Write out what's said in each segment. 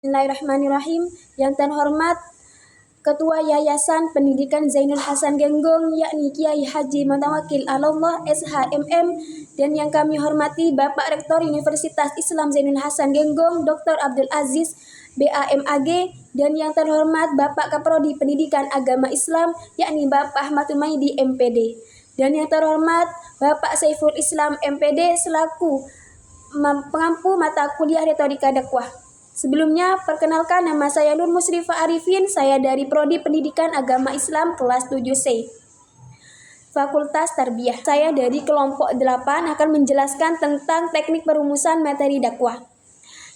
Bismillahirrahmanirrahim. Yang terhormat Ketua Yayasan Pendidikan Zainul Hasan Genggong, yakni Kiai Haji Mutawakil Allah SHMM, dan yang kami hormati Bapak Rektor Universitas Islam Zainul Hasan Genggong, Dr. Abdul Aziz BAMAG, dan yang terhormat Bapak Kaprodi Pendidikan Agama Islam, yakni Bapak Ahmad Tumaidi MPD, dan yang terhormat Bapak Saiful Islam MPD selaku pengampu mata kuliah Retorika Dakwah. Sebelumnya, perkenalkan nama saya Nur Musrifah Arifin, saya dari Prodi Pendidikan Agama Islam kelas 7C, Fakultas Tarbiyah. Saya dari kelompok 8 akan menjelaskan tentang teknik perumusan materi dakwah.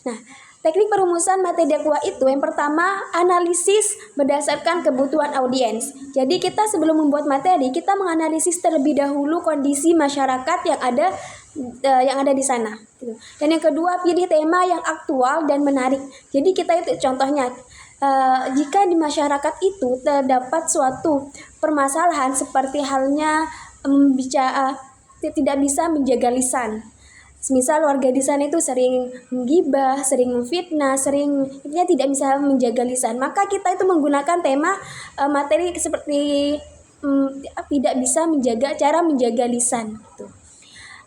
Nah, teknik perumusan materi dakwah itu yang pertama, analisis berdasarkan kebutuhan audiens. Jadi kita sebelum membuat materi, kita menganalisis terlebih dahulu kondisi masyarakat yang ada di sana. Dan yang kedua, pilih tema yang aktual dan menarik. Jadi kita itu contohnya, jika di masyarakat itu terdapat suatu permasalahan seperti halnya tidak bisa menjaga lisan. Misal warga di sana itu sering menggibah, sering memfitnah, intinya tidak bisa menjaga lisan. Maka kita itu menggunakan tema materi seperti tidak bisa cara menjaga lisan.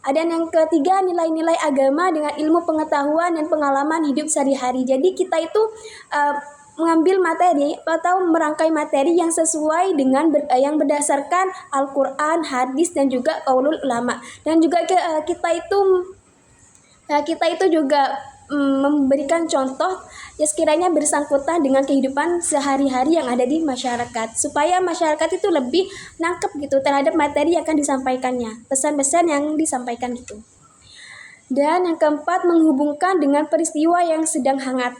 Dan yang ketiga, nilai-nilai agama dengan ilmu pengetahuan dan pengalaman hidup sehari-hari. Jadi kita itu mengambil materi atau merangkai materi yang sesuai dengan yang berdasarkan Al-Quran, hadis, dan juga qaulul ulama. Dan juga kita itu juga memberikan contoh ya sekiranya bersangkutan dengan kehidupan sehari-hari yang ada di masyarakat, supaya masyarakat itu lebih nangkep gitu terhadap materi yang akan disampaikannya, pesan-pesan yang disampaikan gitu. Dan yang keempat, menghubungkan dengan peristiwa yang sedang hangat.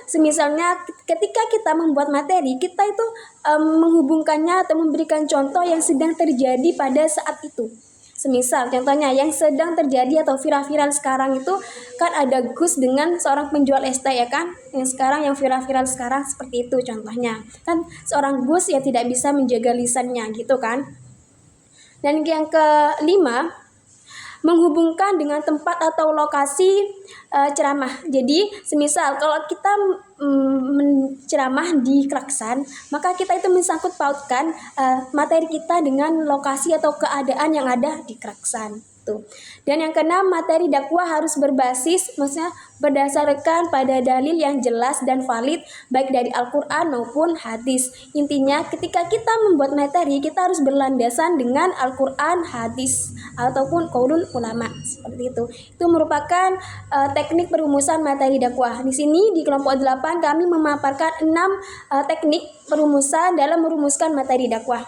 Semisalnya ketika kita membuat materi, kita itu menghubungkannya atau memberikan contoh yang sedang terjadi pada saat itu. Semisal contohnya yang sedang terjadi atau viral-viral sekarang itu kan ada Gus dengan seorang penjual es teh ya kan, yang sekarang yang viral-viral sekarang seperti itu contohnya. Kan seorang Gus ya tidak bisa menjaga lisannya gitu kan. Dan yang kelima, menghubungkan dengan tempat atau lokasi ceramah. Jadi semisal kalau kita menceramah di Klaksan, maka kita itu mensangkut pautkan materi kita dengan lokasi atau keadaan yang ada di Klaksan. Dan yang keenam, materi dakwah harus maksudnya berdasarkan pada dalil yang jelas dan valid baik dari Al-Quran maupun hadis. Intinya ketika kita membuat materi, kita harus berlandasan dengan Al-Quran, hadis ataupun qaulul ulama seperti itu. Itu merupakan teknik perumusan materi dakwah. Di sini di kelompok 8 kami memaparkan 6 teknik perumusan dalam merumuskan materi dakwah.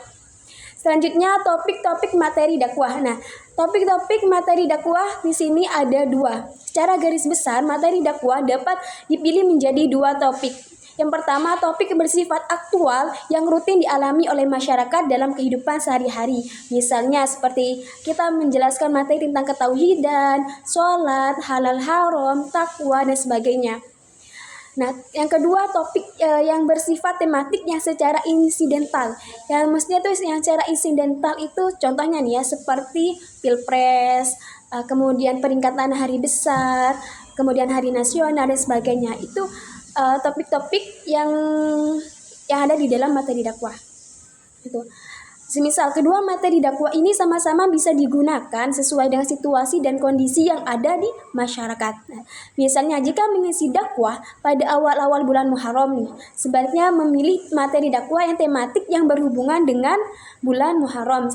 Selanjutnya, topik-topik materi dakwah. Nah, topik-topik materi dakwah di sini ada 2. Secara garis besar, materi dakwah dapat dipilih menjadi 2 topik. Yang pertama, topik bersifat aktual yang rutin dialami oleh masyarakat dalam kehidupan sehari-hari. Misalnya seperti kita menjelaskan materi tentang ketauhidan, sholat, halal haram, takwa, dan sebagainya. Nah, yang kedua, topik yang bersifat tematik yang secara insidental. Yang maksudnya tuh yang secara insidental itu contohnya nih ya, seperti Pilpres, kemudian peringatan hari besar, kemudian hari nasional dan sebagainya. Itu topik-topik yang ada di dalam materi dakwah. Itu. Semisal kedua materi dakwah ini sama-sama bisa digunakan sesuai dengan situasi dan kondisi yang ada di masyarakat. Nah, misalnya jika mengisi dakwah pada awal-awal bulan Muharram nih, sebaiknya memilih materi dakwah yang tematik yang berhubungan dengan bulan Muharram.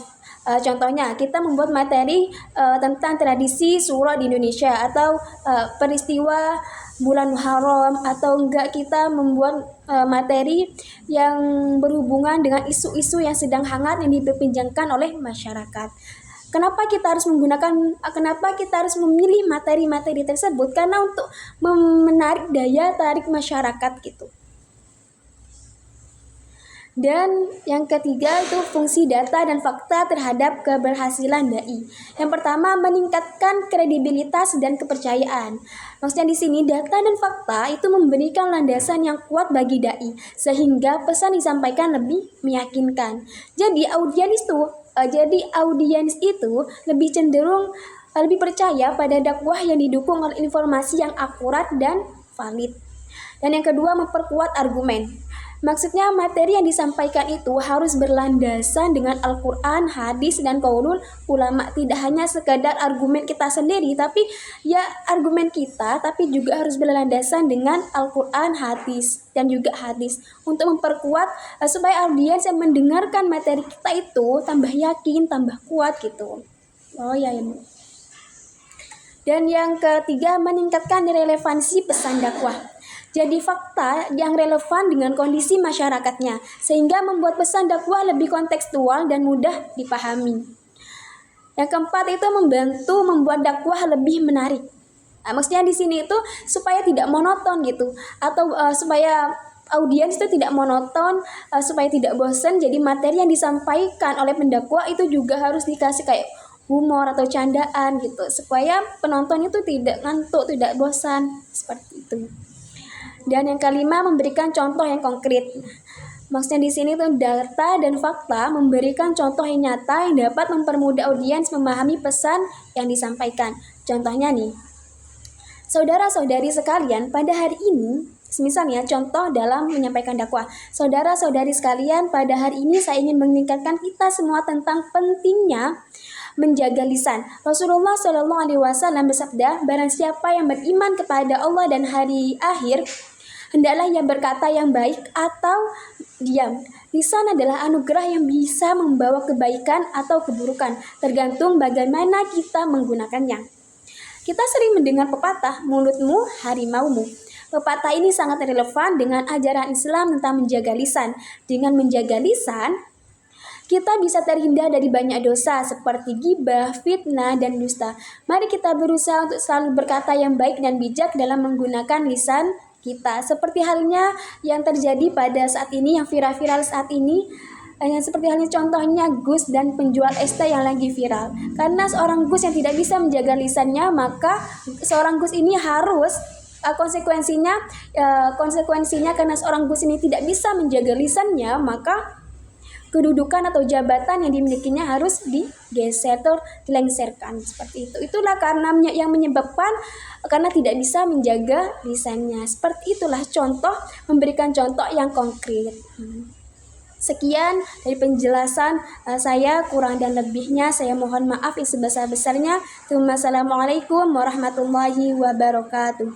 Contohnya kita membuat materi tentang tradisi surah di Indonesia atau peristiwa bulan Muharram, atau enggak kita membuat materi yang berhubungan dengan isu-isu yang sedang hangat yang diperbincangkan oleh masyarakat. Kenapa kita harus memilih materi-materi tersebut? Karena untuk menarik daya tarik masyarakat gitu. Dan yang ketiga itu fungsi data dan fakta terhadap keberhasilan dai. Yang pertama, meningkatkan kredibilitas dan kepercayaan. Maksudnya di sini data dan fakta itu memberikan landasan yang kuat bagi dai sehingga pesan disampaikan lebih meyakinkan. Jadi audiens itu lebih cenderung lebih percaya pada dakwah yang didukung oleh informasi yang akurat dan valid. Dan yang kedua, memperkuat argumen. Maksudnya materi yang disampaikan itu harus berlandasan dengan Al-Quran, hadis, dan qaulul ulama. Tidak hanya sekedar argumen kita sendiri, tapi ya argumen kita, tapi juga harus berlandasan dengan Al-Quran, hadis, dan juga hadis. Untuk memperkuat supaya audiens yang mendengarkan materi kita itu tambah yakin, tambah kuat gitu. Oh ya, Bu. Dan yang ketiga, meningkatkan relevansi pesan dakwah. Jadi fakta yang relevan dengan kondisi masyarakatnya, sehingga membuat pesan dakwah lebih kontekstual dan mudah dipahami. Yang keempat itu membantu membuat dakwah lebih menarik. Nah, maksudnya di sini itu supaya tidak monoton gitu, atau supaya audiens itu tidak monoton, supaya tidak bosan. Jadi materi yang disampaikan oleh pendakwah itu juga harus dikasih kayak humor atau candaan gitu, supaya penonton itu tidak ngantuk, tidak bosan, seperti itu. Dan yang kelima, memberikan contoh yang konkret. Maksudnya di sini tuh data dan fakta memberikan contoh yang nyata yang dapat mempermudah audiens memahami pesan yang disampaikan. Contohnya nih, saudara-saudari sekalian, pada hari ini, misalnya contoh dalam menyampaikan dakwah, saudara-saudari sekalian, pada hari ini saya ingin mengingatkan kita semua tentang pentingnya menjaga lisan. Rasulullah SAW bersabda, barang siapa yang beriman kepada Allah dan hari akhir, hendaklah ia berkata yang baik atau diam. Lisan adalah anugerah yang bisa membawa kebaikan atau keburukan, tergantung bagaimana kita menggunakannya. Kita sering mendengar pepatah, mulutmu harimaumu. Pepatah ini sangat relevan dengan ajaran Islam tentang menjaga lisan. Dengan menjaga lisan, kita bisa terhindar dari banyak dosa seperti ghibah, fitnah, dan dusta. Mari kita berusaha untuk selalu berkata yang baik dan bijak dalam menggunakan lisan kita. Seperti halnya yang terjadi pada saat ini, yang viral-viral saat ini, yang seperti halnya contohnya Gus dan penjual es teh yang lagi viral. Karena seorang Gus yang tidak bisa menjaga lisannya, maka seorang Gus ini harus konsekuensinya karena seorang Gus ini tidak bisa menjaga lisannya, maka kedudukan atau jabatan yang dimilikinya harus digeser atau dilengsarkan, seperti itu. Itulah karena yang menyebabkan karena tidak bisa menjaga lisannya. Seperti itulah contoh, memberikan contoh yang konkret. Sekian dari penjelasan saya, kurang dan lebihnya saya mohon maaf yang sebesar-besarnya. Assalamualaikum warahmatullahi wabarakatuh.